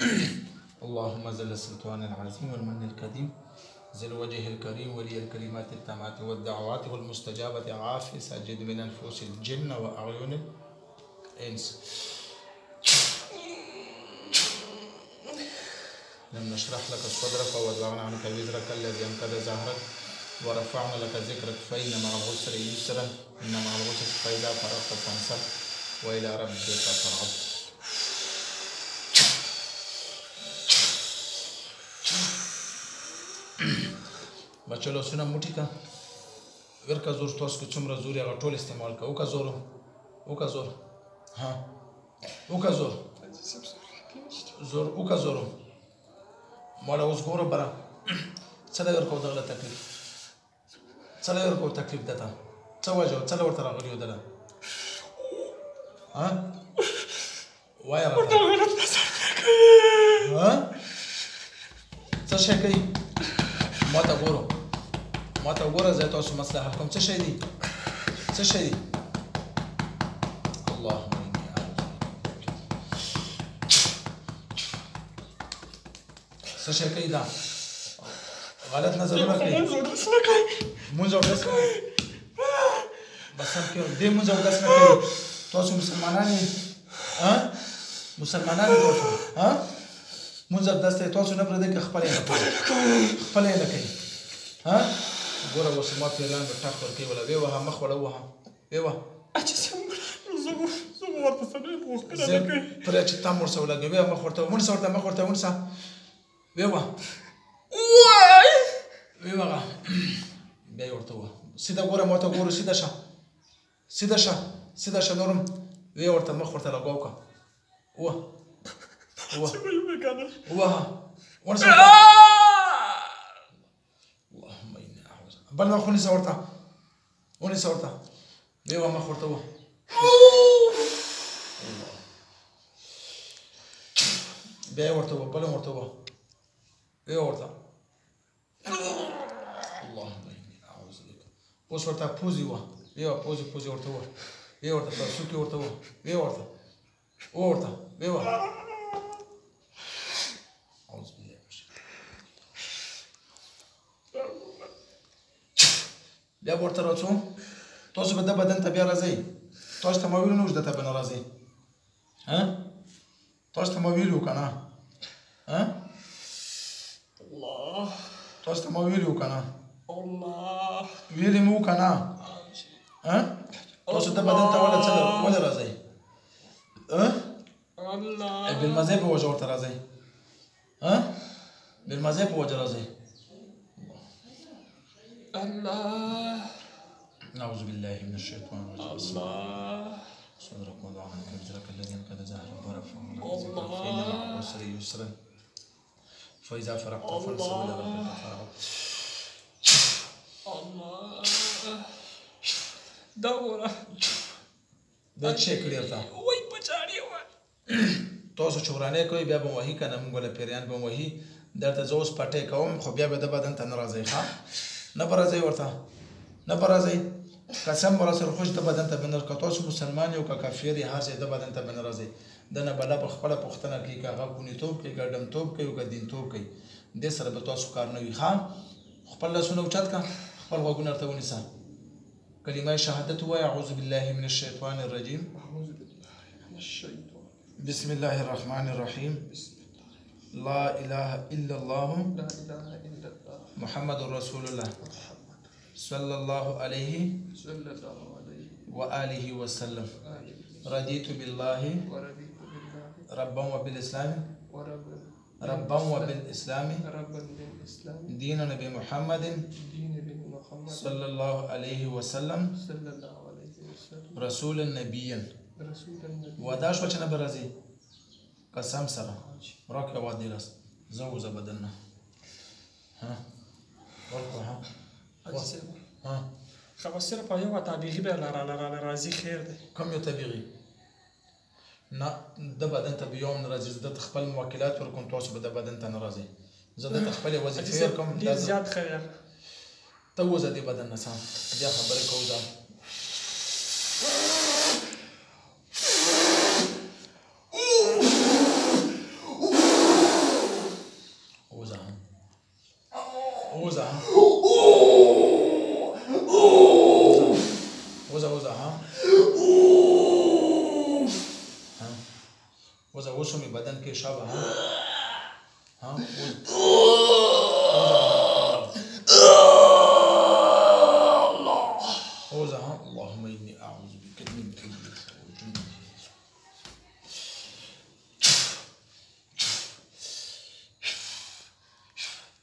اللهم زل السلطان العظيم والمن القديم ذي الوجه الكريم ولي الكلمات التامات والدعوات والمستجابة عافي ساجد من أنفس الجن وأعين الإنس. لم نشرح لك صدرك ووضعنا عنك وزرك الذي أنقض ظهرك ورفعنا لك ذكرك فإن مع العسر يسرا إن مع العسر فإذا فرغت فانصب وإلى ربك فارغب. بچو لاسونه موټي کا ورکه زور تاسو که څومره زور یې هغه ټول استعمال کا وکه زور ها وکه زور وکه زور مالا اوس ګوره بره څه دی ورکو دغله تکلیف دته څه وجه څه ورته راغلي و دله ها وایه راته ها څه شی کوي ما ته وګوره زه تاسو مسله حل کوم څه شی دی اللهم اني اعوذ څه شی کوي دا غلط نظرونه کوي مونږ اودس نه کوي بس هم کې دې مونږ اودس نه کوي تاسو مسلمانان تاسو مونږ اودس ته تاسو نه پرېږدئ که خپل یې نه کوي ګوره اوس ما پیران به ټک ورکوي وله ویې وهه مخ وله ووهه ویې وه پرې چې تم ورسه ولګوي ویې مخ ورته ونیسه ونیسه ویې وه ویې وهه بیا یې ورته ووه سیده ګوره ما ته ګوره سیده شه نورم ویې ورته مخ ورته لګاو که ووهه ونیسه بل مخ ونیسه ورته ویې وه مخ ورته ووه بیا یې ورته ووه بل هم ورته ووه ویې ورته اللهم اني اعوذ بک اوس ورته پوزې ووه ویې وه پوزې ورته ووه ویې ورته په څوکې ورته ووه ویې ورته ویې وه اعوذ بالله بیا به ورته راځو تاسو به د بدن ته بیا راځئ تاسو ته ما ویلو نه اوږده ته به نه راځئ تاسو ته ما ویلي وو که نه تاسو ته ما ویلي وو که نه ویلي مې وو که نه تاسو د بدن ته ولې راځئ بېلمزې په وجه ورته راځئ بېلمزې په وجه راځئ الله نعوذ بالله من الشيطان الرجيم الله صدرك وضع عنك وزرك الذي انقض ظهرك ورفعنا لك ذكرك فإن مع العسر يسرا فإذا فرغت فانصب إلى ربك فارغب. الله دوره دا چې کړی ورته وای بچاړي و تاسو چې ورانې کوئ بیا به وهي که نه موږ له پیریان به وهي درته زه اوس پټۍ کوم خو بیا به د بدن ته نه راځئ نه به راځئ ورته نه به راځئ قسم به راسره خوش د بدن ته به نه که تاسو مسلمان یو که کافر یې هر ځای د بدن ته به نه راځئ د نه بله په خپله پوښتنه کوي که هغه کونیتوب کوي که ډمتوب کوي او که دینتوب کوي دې سره به تاسو کار نه وي خپل لاسونه اوچت که خپل غوږونه ورته ونیسه کلمه شهادت ووایه اعوذ بالله من الشیطان الرجیم بسم الله الرحمن الرحیم لا اله الا الله محمد رسول الله صلى الله عليه وآله وسلم رضيت بالله ربا وبالإسلام دين نبي محمد صلى الله عليه وسلم رسول النبي وداش وچنه برازي قسم سره راکه وادي راس زوزه بدلنا خو صرف یو طبیعي به راځي خیر دی کوم یو طبیعي نه د بدن ته یو نه راځي د خپل موکلات ورکوم تاسو به د بدن ته نه راځي زه د خپل وظیفې ورکوم ډېر زیات خیر ته وځه د بدن نه سم بیا خبرې کوو دا اوس مې بدن کې شابه ها اوزه ها اللهم اني اعوذ بك من ابليس وجنوده.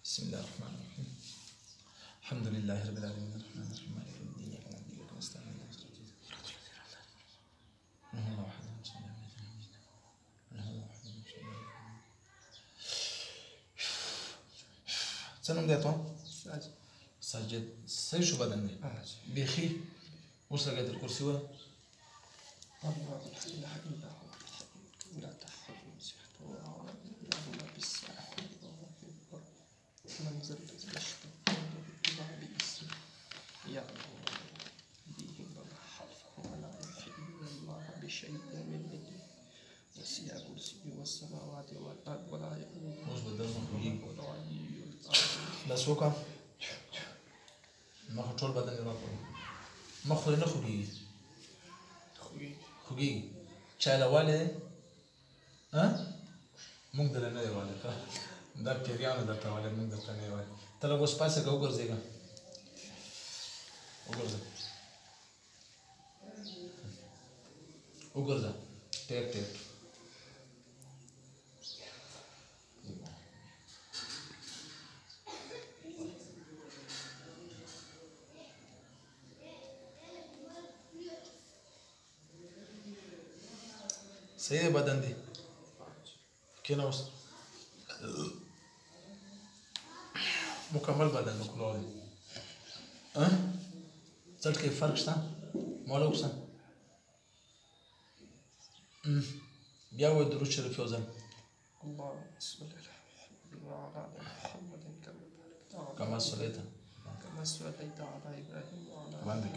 بسم الله الرحمن الرحيم. الحمد لله رب العالمين الرحمن الرحيم مالك يوم الدين اياك نعبد واياك نستعين اهدنا الصراط څه نوم دی ته؟ ساجد. صحیح شو بدن دی بیخي اوس لږ در کرسي ووایه. الله لا اله الا هو لا تحرم مسيحته اللهم بالساحل من ذا الذي يشفع عنده باسمه يعلم بهم ولا حلفه ولا يحل الله بشيء من علمه وسع كرسيه السماوات والارض ولا يؤوده العلي العظيم. بس وکړه مخ ټول بدن یې راکړو. مخ خو یې نه خوږېږي خوږېږي. چا یې له والی دی؟ موږ دله نه دی والی دا پیریانو درته والی موږ درته نه یې والی. ته لږ اوس پاڅېږه وګرځېږه وګرځه ټیپ ټیپ. صحیح دی بدن دی کېنه اوس مکمل بدن وکړو دی څټ کې فرق شته معلوم شته. بیا وایي درود شریف یو ځل اللهم صل على محمد وعلى ال محمد كما كما صليت على ابراهيم وعلى عندك